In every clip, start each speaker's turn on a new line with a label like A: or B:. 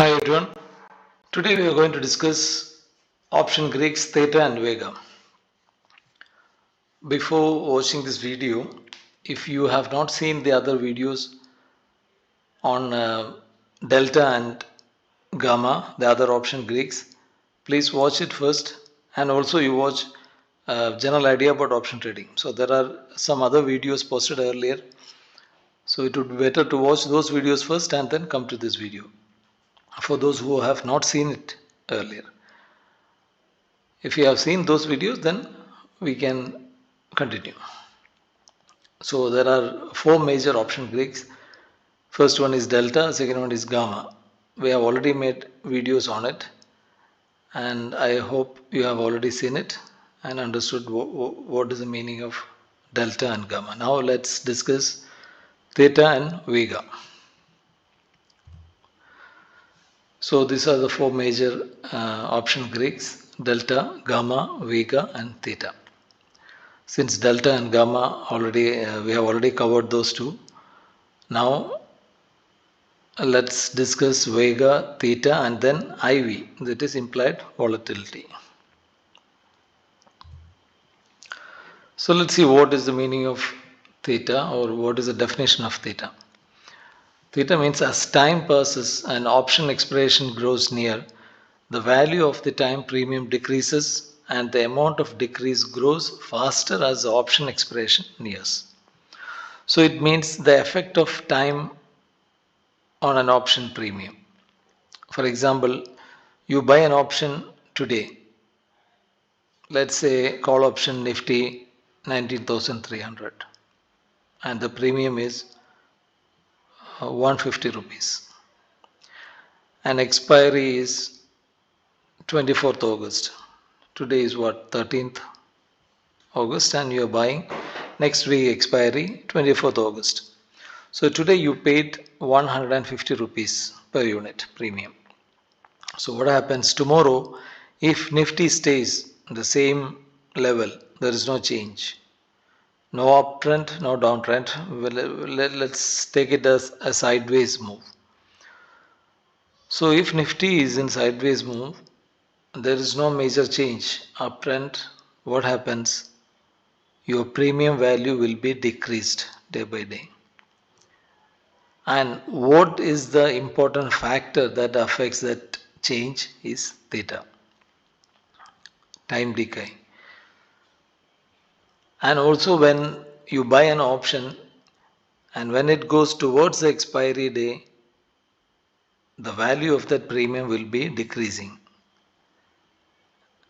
A: Hi everyone. Today we are going to discuss option Greeks, Theta and Vega. Before watching this video, if you have not seen the other videos on Delta and Gamma, the other option Greeks, please watch it first, and also you watch general idea about option trading. So there are some other videos posted earlier. So it would be better to watch those videos first and then come to this video for those who have not seen it earlier. If you have seen those videos, then we can continue. So there are four major option Greeks. First one is delta, second one is gamma. We have already made videos on it, and I hope you have already seen it and understood what is the meaning of delta and gamma. Now let's discuss theta and vega. So these are the four major option Greeks: delta, gamma, vega and theta. Since delta and gamma we have already covered those two. Now let's discuss Vega, Theta and then IV, that is implied volatility. So let's see what is the meaning of Theta, or what is the definition of Theta. Theta means as time passes and option expiration grows near, the value of the time premium decreases and the amount of decrease grows faster as the option expiration nears. So it means the effect of time on an option premium. For example, you buy an option today, let's say call option Nifty 19,300, and the premium is 150 rupees, and expiry is 24th August. Today is what, 13th August, and you are buying next week expiry 24th August. So today you paid 150 rupees per unit premium. So what happens tomorrow if Nifty stays the same level, there is no change, no uptrend, no downtrend. Let's take it as a sideways move. So if Nifty is in sideways move, there is no major change, uptrend, what happens? Your premium value will be decreased day by day. And what is the important factor that affects that change is theta, time decay. And also when you buy an option and when it goes towards the expiry day, the value of that premium will be decreasing.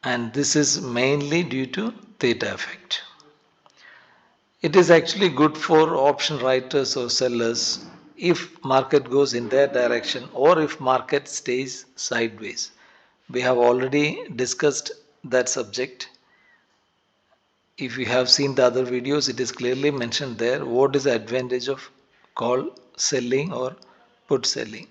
A: And this is mainly due to theta effect. It is actually good for option writers or sellers if market goes in their direction or if market stays sideways. We have already discussed that subject. If you have seen the other videos, it is clearly mentioned there what is the advantage of call selling or put selling.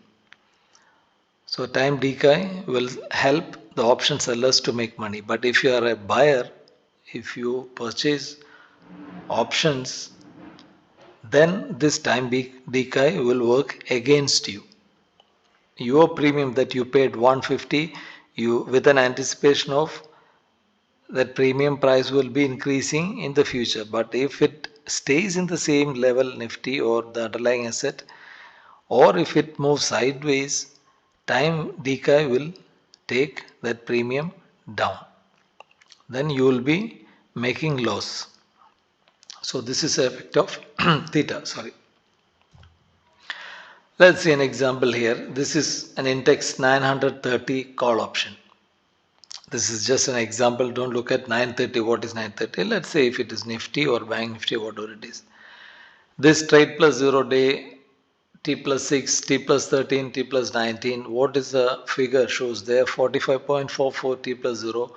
A: So time decay will help the option sellers to make money. But if you are a buyer, if you purchase options, then this time decay will work against you. Your premium that you paid 150, you with an anticipation of that premium price will be increasing in the future. But if it stays in the same level, Nifty or the underlying asset, or if it moves sideways, time decay will take that premium down. Then you will be making loss. So this is the effect of theta. Let's see an example here. This is an index 930 call option. This is just an example. Don't look at 930. What is 930? Let's say if it is Nifty or Bank Nifty, whatever it is. This trade plus 0 day, T plus 6, T plus 13, T plus 19. What is the figure shows there? 45.44 T plus 0,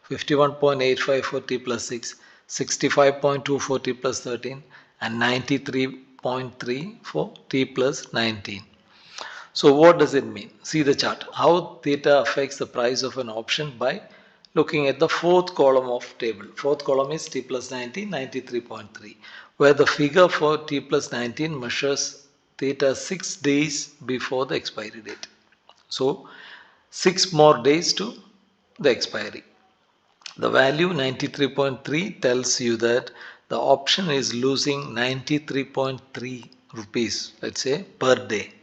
A: 51.85 for T plus 6, 65.2 for T plus 13 and 93.3 for T plus 19. So what does it mean? See the chart. How theta affects the price of an option by looking at the fourth column of table. Fourth column is T plus 19, 93.3, where the figure for T plus 19 measures theta 6 days before the expiry date. So 6 more days to the expiry. The value 93.3 tells you that the option is losing 93.3 rupees, let's say, per day.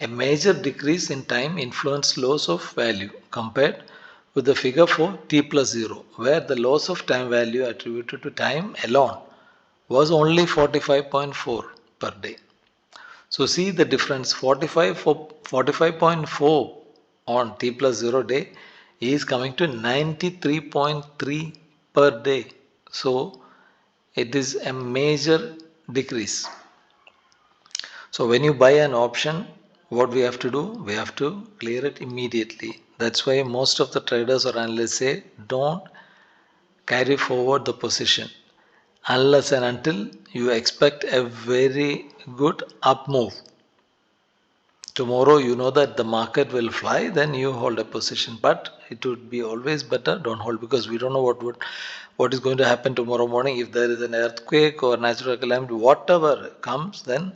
A: A major decrease in time influenced loss of value compared with the figure for t plus 0, where the loss of time value attributed to time alone was only 45.4 per day. So see the difference, 45.4 on t plus 0 day is coming to 93.3 per day. So it is a major decrease. So when you buy an option, what we have to do? We have to clear it immediately. That's why most of the traders or analysts say don't carry forward the position unless and until you expect a very good up move. Tomorrow you know that the market will fly, then you hold a position. But it would be always better don't hold, because we don't know what is going to happen tomorrow morning. If there is an earthquake or natural calamity, whatever comes, then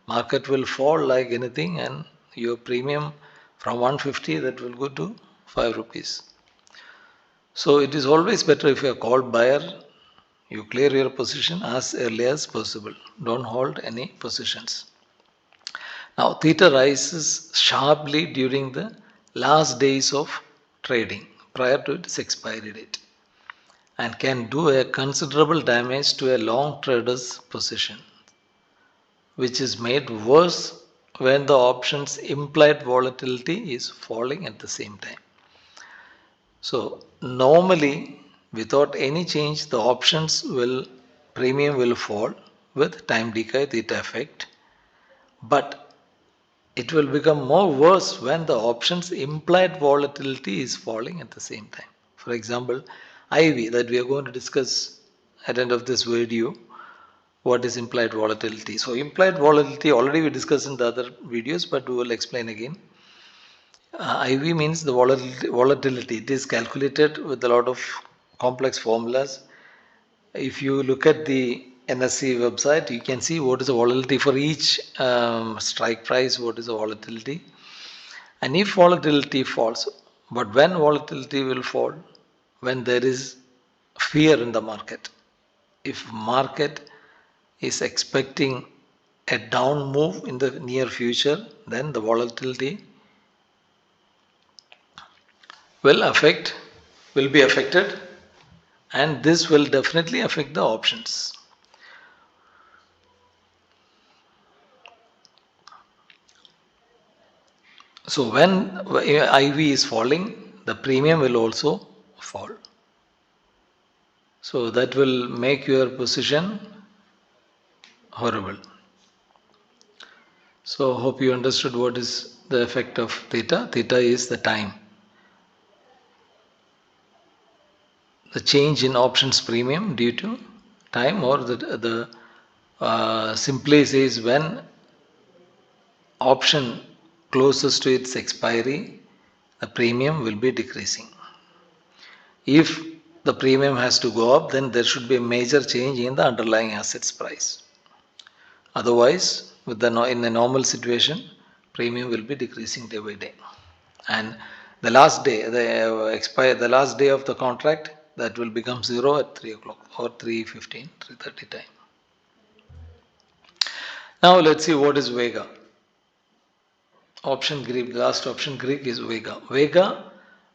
A: market will fall like anything, and your premium from 150 that will go to 5 rupees. So it is always better, if you are called buyer, you clear your position as early as possible. Don't hold any positions. Now, theta rises sharply during the last days of trading prior to its expiry date and can do a considerable damage to a long trader's position, which is made worse when the option's implied volatility is falling at the same time. So, normally, without any change, the options premium will fall with time decay theta effect, but it will become more worse when the option's implied volatility is falling at the same time. For example, IV that we are going to discuss at the end of this video, what is implied volatility. So implied volatility already we discussed in the other videos, but we will explain again. IV means the volatility. It is calculated with a lot of complex formulas. If you look at the NSE website, you can see what is the volatility for each strike price, what is the volatility. And if volatility falls, but when volatility will fall? When there is fear in the market. If market is expecting a down move in the near future, then the volatility will be affected, and this will definitely affect the options. So when IV is falling, the premium will also fall. So that will make your position horrible. So hope you understood what is the effect of theta. Theta is the time. The change in options premium due to time, or the simply says when option closest to its expiry, the premium will be decreasing. If the premium has to go up, then there should be a major change in the underlying assets price. Otherwise, in a normal situation, premium will be decreasing day by day. And the last day, the last day of the contract, that will become 0 at 3 o'clock or 3:15, 3:30 time. Now let's see what is Vega. Last option Greek is Vega. Vega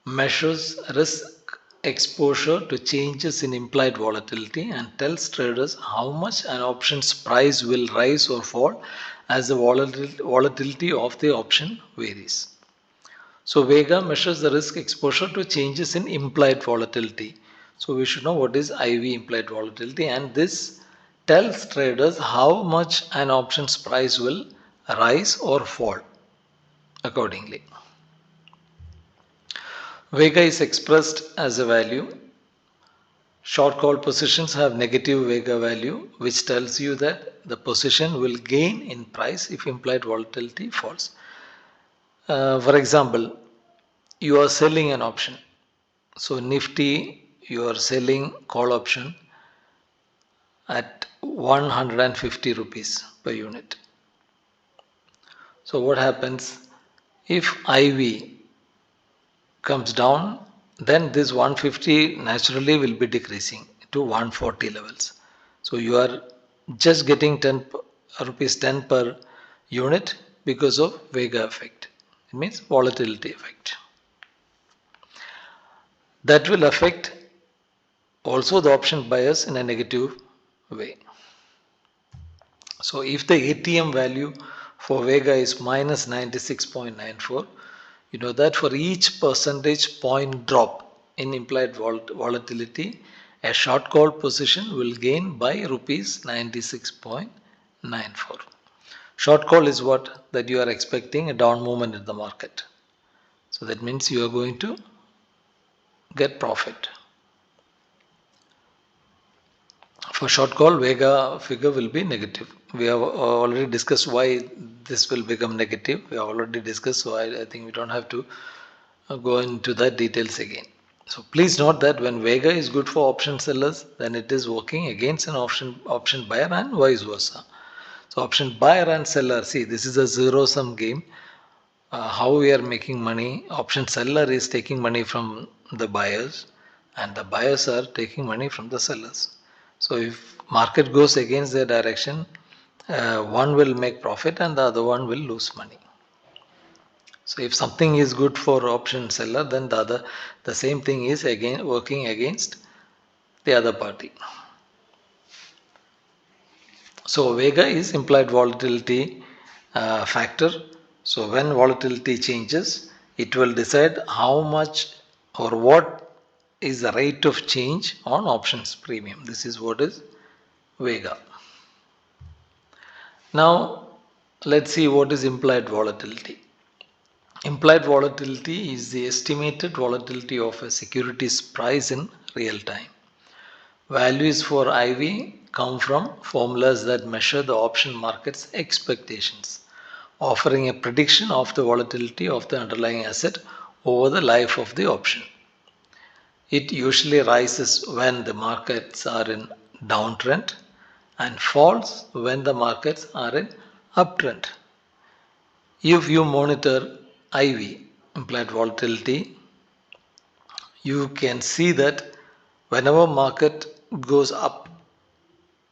A: measures risk exposure to changes in implied volatility and tells traders how much an option's price will rise or fall as the volatility of the option varies. So Vega measures the risk exposure to changes in implied volatility. So we should know what is IV, implied volatility, and this tells traders how much an option's price will rise or fall accordingly. Vega is expressed as a value. Short call positions have negative Vega value, which tells you that the position will gain in price if implied volatility falls. For example, you are selling an option. So Nifty, you are selling call option at 150 rupees per unit. So what happens? If IV comes down, then this 150 naturally will be decreasing to 140 levels. So you are just getting 10 rupees 10 per unit because of Vega effect. It means volatility effect. That will affect also the option buyers in a negative way. So if the ATM value for Vega is minus 96.94, you know that for each percentage point drop in implied volatility, a short call position will gain by rupees 96.94. Short call is what? That you are expecting a down movement in the market. So that means you are going to get profit. For short call, Vega figure will be negative. We have already discussed why this will become negative. We have already discussed, so I think we don't have to go into that details again. So please note that when Vega is good for option sellers, then it is working against an option buyer and vice versa. So option buyer and seller, see, this is a zero sum game. How we are making money? Option seller is taking money from the buyers, and the buyers are taking money from the sellers. So if market goes against their direction, one will make profit and the other one will lose money. So if something is good for option seller, then the same thing is again working against the other party. So Vega is implied volatility factor. So when volatility changes, it will decide how much or what is the rate of change on options premium. This is what is Vega. Now let's see what is implied volatility. Implied volatility is the estimated volatility of a security's price in real time. Values for IV come from formulas that measure the option market's expectations, offering a prediction of the volatility of the underlying asset over the life of the option. It usually rises when the markets are in downtrend and falls when the markets are in uptrend. If you monitor IV, implied volatility, you can see that whenever market goes up,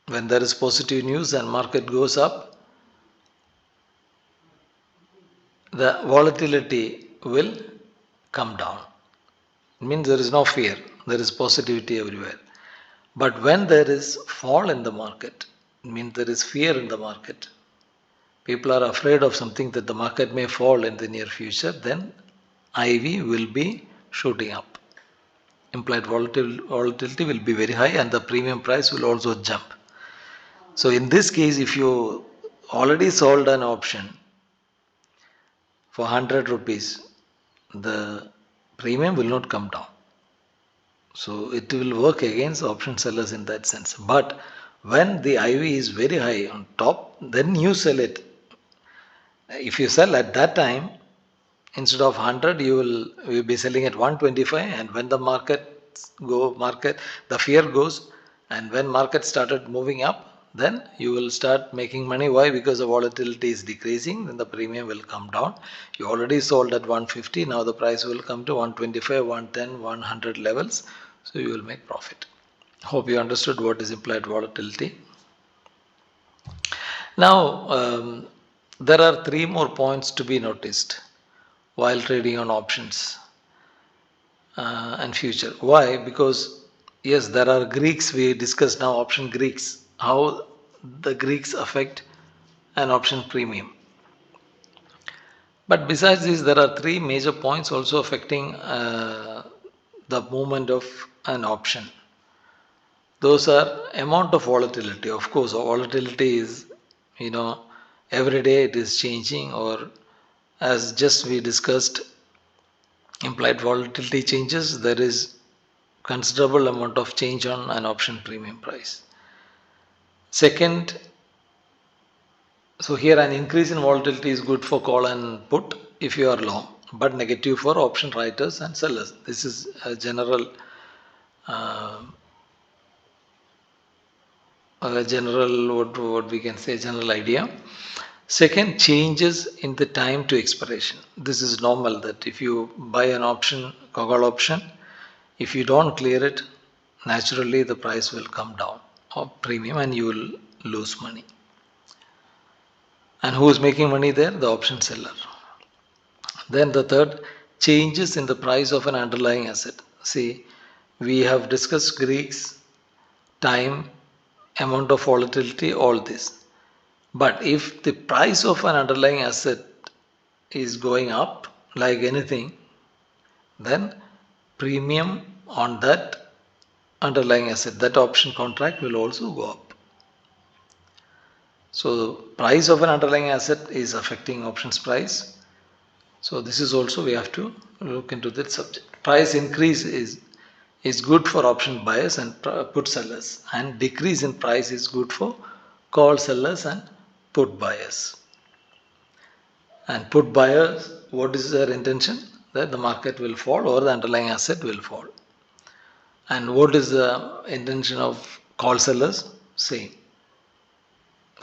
A: when there is positive news and market goes up, the volatility will come down. It means there is no fear, there is positivity everywhere. But when there is fall in the market, it means there is fear in the market. People are afraid of something that the market may fall in the near future, then IV will be shooting up. Implied volatility will be very high and the premium price will also jump. So in this case, if you already sold an option for 100 rupees, the premium will not come down. So it will work against option sellers in that sense. But when the IV is very high on top, then you sell it. If you sell at that time, instead of 100, you will be selling at 125. And when the the fear goes, and when market started moving up, then you will start making money. Why? Because the volatility is decreasing, then the premium will come down. You already sold at 150, now the price will come to 125, 110, 100 levels. So you will make profit. Hope you understood what is implied volatility. Now, there are three more points to be noticed while trading on options and future. Why? Because yes, there are Greeks. We discussed now option Greeks, how the Greeks affect an option premium. But besides this, there are three major points also affecting the movement of an option. Those are amount of volatility. Of course, volatility is, every day it is changing, or as just we discussed, implied volatility changes, there is considerable amount of change on an option premium price. Second, so here an increase in volatility is good for call and put if you are long, but negative for option writers and sellers. This is a general what we can say, general idea. Second, changes in the time to expiration. This is normal that if you buy an option, call option, if you don't clear it, naturally the price will come down or premium and you will lose money. And who is making money there? The option seller. Then the third, changes in the price of an underlying asset. See, we have discussed Greeks, time, amount of volatility, all this. But if the price of an underlying asset is going up like anything, then premium on that underlying asset, that option contract will also go up. So price of an underlying asset is affecting options price. So this is also we have to look into that subject. Price increase is good for option buyers and put sellers, and decrease in price is good for call sellers and put buyers. And put buyers, what is their intention? That the market will fall or the underlying asset will fall. And what is the intention of call sellers? Same.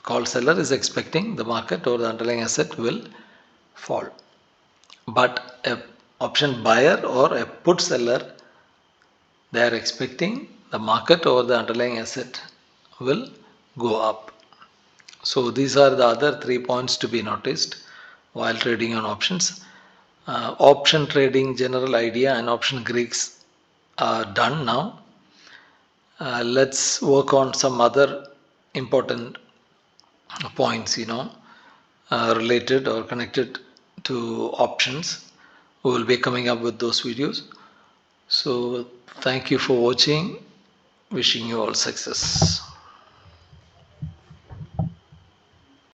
A: Call seller is expecting the market or the underlying asset will fall. But a option buyer or a put seller, they are expecting the market or the underlying asset will go up. So these are the other 3 points to be noticed while trading on options. Option trading general idea and option Greeks are done now. Let's work on some other important points, related or connected to options. We will be coming up with those videos. So thank you for watching. Wishing you all success.